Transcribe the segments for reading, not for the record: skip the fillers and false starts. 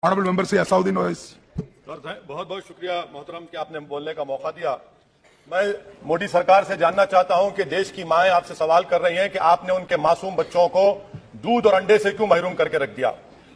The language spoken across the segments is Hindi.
ऑनरेबल मेंबर से असाउद्दीन ओवैसी। सर बहुत बहुत शुक्रिया मोहतरम कि आपने बोलने का मौका दिया। मैं मोदी सरकार से जानना चाहता हूं कि देश की माएं आपसे सवाल कर रही हैं कि आपने उनके मासूम बच्चों को दूध और अंडे से क्यों महरूम करके रख दिया।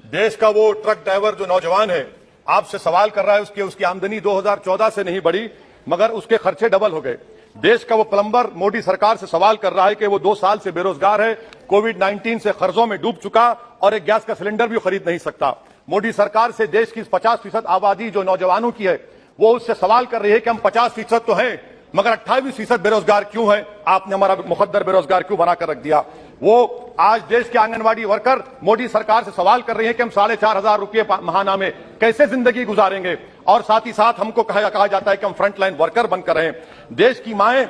देश का वो ट्रक ड्राइवर जो नौजवान है आपसे सवाल कर रहा है, उसकी आमदनी 2014 से नहीं बढ़ी मगर उसके खर्चे डबल हो गए। देश का वो प्लम्बर मोदी सरकार से सवाल कर रहा है कि वो 2 साल से बेरोजगार है, कोविड-19 से कर्जों में डूब चुका और एक गैस का सिलेंडर भी खरीद नहीं सकता। मोदी सरकार से देश की 50% आबादी जो नौजवानों की है वो उससे सवाल कर रही है कि हम 50% तो हैं मगर 28% बेरोजगार क्यों है, आपने हमारा मुकद्दर बेरोजगार क्यों बनाकर रख दिया। वो आज देश के आंगनवाड़ी वर्कर मोदी सरकार से सवाल कर रही है कि हम 4,500 रुपये महाना में कैसे जिंदगी गुजारेंगे और साथ ही साथ हमको कहा जाता है कि हम फ्रंटलाइन वर्कर बनकर रहें। देश की माएं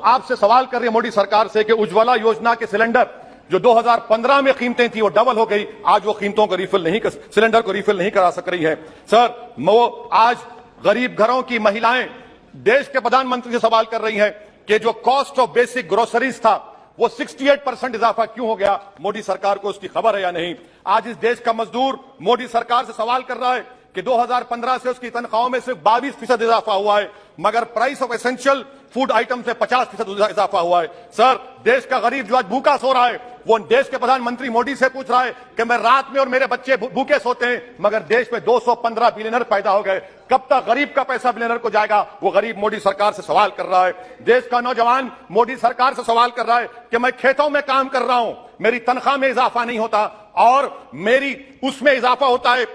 आपसे सवाल कर रही है मोदी सरकार से कि उज्ज्वला योजना के सिलेंडर जो 2015 में कीमतें थी वो डबल हो गई, आज वो कीमतों को सिलेंडर को रिफिल नहीं करा सक रही है। सर वो आज गरीब घरों की महिलाएं देश के प्रधानमंत्री से सवाल कर रही हैं कि जो कॉस्ट ऑफ बेसिक ग्रोसरीज था वो 68% इजाफा क्यों हो गया, मोदी सरकार को उसकी खबर है या नहीं। आज इस देश का मजदूर मोदी सरकार से सवाल कर रहा है कि 2015 से उसकी तनख्वाहों में सिर्फ 22% इजाफा हुआ है मगर price of essential food item से 50% इजाफा हुआ है। सर देश का गरीब जो आज भूखा सो रहा है वो देश के प्रधानमंत्री मोदी से पूछ रहा है कि मैं रात में और मेरे बच्चे भूखे सोते हैं मगर देश में 215 बिलियनर पैदा हो गए, कब तक गरीब का पैसा बिलियनर को जाएगा, वो गरीब मोदी सरकार से सवाल कर रहा है। देश का नौजवान मोदी सरकार से सवाल कर रहा है कि मैं खेतों में काम कर रहा हूं, मेरी तनख्वाह में इजाफा नहीं होता और मेरी उसमें इजाफा होता है।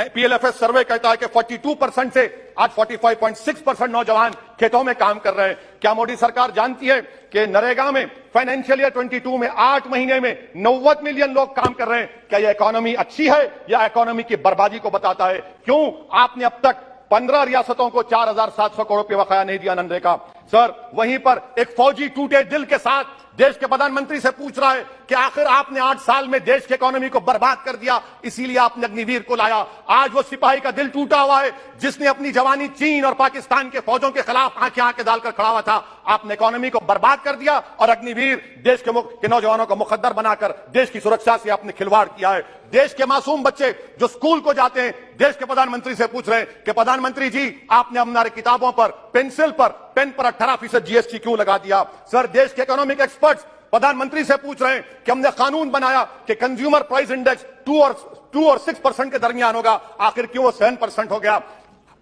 PLFS सर्वे कहता है कि 42% से आज 45.6% नौजवान खेतों में काम कर रहे हैं। क्या मोदी सरकार जानती है कि नरेगा में फाइनेंशियल ईयर 22 में 8 महीने में 90 मिलियन लोग काम कर रहे हैं। क्या यह इकोनॉमी अच्छी है या इकोनॉमी की बर्बादी को बताता है। क्यों आपने अब तक 15 रियासतों को 4,700 करोड़ रुपये बकाया नहीं दिया नरेगा। सर वहीं पर एक फौजी टूटे दिल के साथ देश के प्रधानमंत्री से पूछ रहा है कि आखिर आपने 8 साल में देश की इकोनॉमी को बर्बाद कर दिया, इसीलिए आपने अग्निवीर को लाया। आज वो सिपाही का दिल टूटा हुआ है जिसने अपनी जवानी चीन और पाकिस्तान के फौजों के खिलाफ आंखें डालकर खड़ा हुआ था। आपने इकोनॉमी को बर्बाद कर दिया और अग्निवीर देश के नौजवानों को मुकद्दर बनाकर देश की सुरक्षा से आपने खिलवाड़ किया है। देश के मासूम बच्चे जो स्कूल को जाते हैं देश के प्रधानमंत्री से पूछ रहे हैं कि प्रधानमंत्री जी आपने हमारी किताबों पर पेंसिल पर पेन पर 18% GST क्यों लगा दिया। सर देश के इकोनॉमिक एक्सपर्ट्स प्रधानमंत्री से पूछ रहे हैं कि हमने कानून बनाया कि कंज्यूमर प्राइस इंडेक्स 2 और 6% के दरमियान होगा, आखिर क्यों वो 7% हो गया।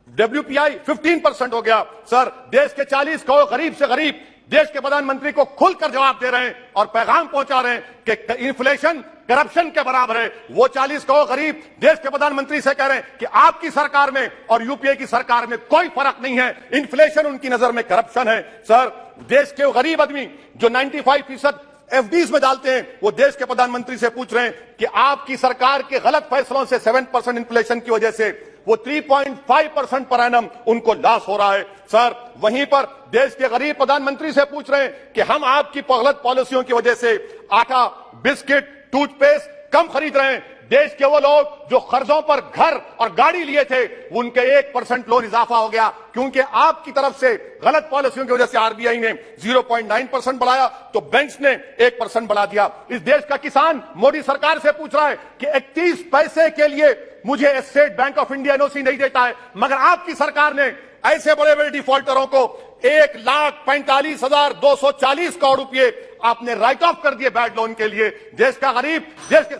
WPI 15% हो गया। सर देश के 40 करोड़ गरीब से गरीब देश के प्रधानमंत्री को खुलकर जवाब दे रहे हैं और पैगाम पहुंचा रहे हैं कि इन्फ्लेशन करप्शन के बराबर है। वो 40 करोड़ गरीब देश के प्रधानमंत्री से कह रहे हैं कि आपकी सरकार में और यूपीए की सरकार में कोई फर्क नहीं है, इन्फ्लेशन उनकी नजर में करप्शन है। सर देश के गरीब आदमी जो 95% FDs में डालते हैं वो देश के प्रधानमंत्री से पूछ रहे हैं कि आपकी सरकार के गलत फैसलों से 7% इन्फ्लेशन की वजह से वो 3.5% पर एनम उनको लॉस हो रहा है। सर वहीं पर देश के गरीब प्रधानमंत्री से पूछ रहे हैं कि हम आपकी गलत पॉलिसियों की वजह से आटा, बिस्किट, टूथपेस्ट कम खरीद रहे हैं। देश के वो लोग जो कर्जों पर घर और गाड़ी लिए थे उनके 1% लोन इजाफा हो गया क्योंकि आपकी तरफ से गलत पॉलिसियों की वजह से RBI ने 0.9% बढ़ाया तो बैंक्स ने 1% बढ़ा दिया। इस देश का किसान मोदी सरकार से पूछ रहा है कि 31 पैसे के लिए मुझे state bank of India NOC नहीं देता है मगर आपकी सरकार ने ऐसे बड़े बड़े डिफॉल्टरों को 1,45,240 करोड़ रुपए आपने राइट ऑफ कर दिए बैड लोन के लिए। देश का गरीब देश के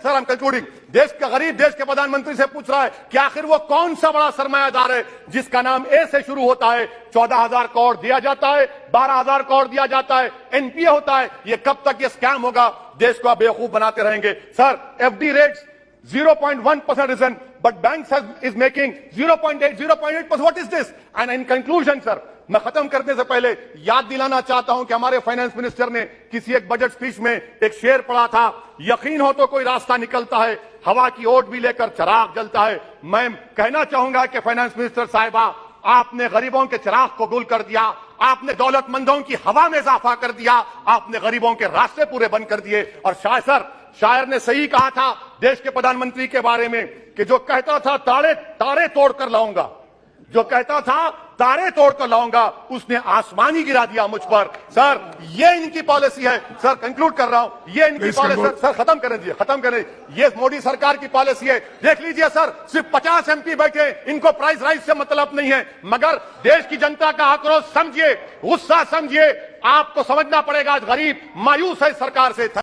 देश के प्रधानमंत्री से पूछ रहा है कि आखिर वो कौन सा बड़ा सरमायादार है जिसका नाम A से शुरू होता है, 14,000 करोड़ दिया जाता है, 12,000 करोड़ दिया जाता है, NPA होता है। ये कब तक ये स्कैम होगा, देश को आप बेवकूफ बनाते रहेंगे। Sir FD rates 0.1% risen, but banks is making 0.8%. What is this? And in conclusion, sir, मैं खत्म करने से पहले याद दिलाना चाहता हूं कि हमारे फाइनेंस मिनिस्टर ने किसी एक बजट स्पीच में एक शेर पढ़ा था, यकीन हो तो कोई रास्ता निकलता है, हवा की ओट भी लेकर चिराग जलता है। मैं कहना चाहूंगा कि फाइनेंस मिनिस्टर साहिबा आपने गरीबों के चिराग को गुल कर दिया, आपने दौलतमंदों की हवा में इजाफा कर दिया, आपने गरीबों के रास्ते पूरे बंद कर दिए। और शायर ने सही कहा था देश के प्रधानमंत्री के बारे में कि जो कहता था तारे तोड़ कर लाऊंगा, जो कहता था तारे तोड़कर लाऊंगा, उसने आसमानी गिरा दिया मुझ पर। सर, ये इनकी पॉलिसी है। सर, कंक्लूड कर रहा हूं, ये इनकी पॉलिसी। सर, खत्म करें दीजिए, खत्म करें। ये मोदी सरकार की पॉलिसी है। देख लीजिए सर, सिर्फ 50 एमपी बैठे, इनको प्राइस राइज से मतलब नहीं है, मगर देश की जनता का आक्रोश समझिए, गुस्सा समझिए। आपको समझना पड़ेगा, आज गरीब मायूस है सरकार से।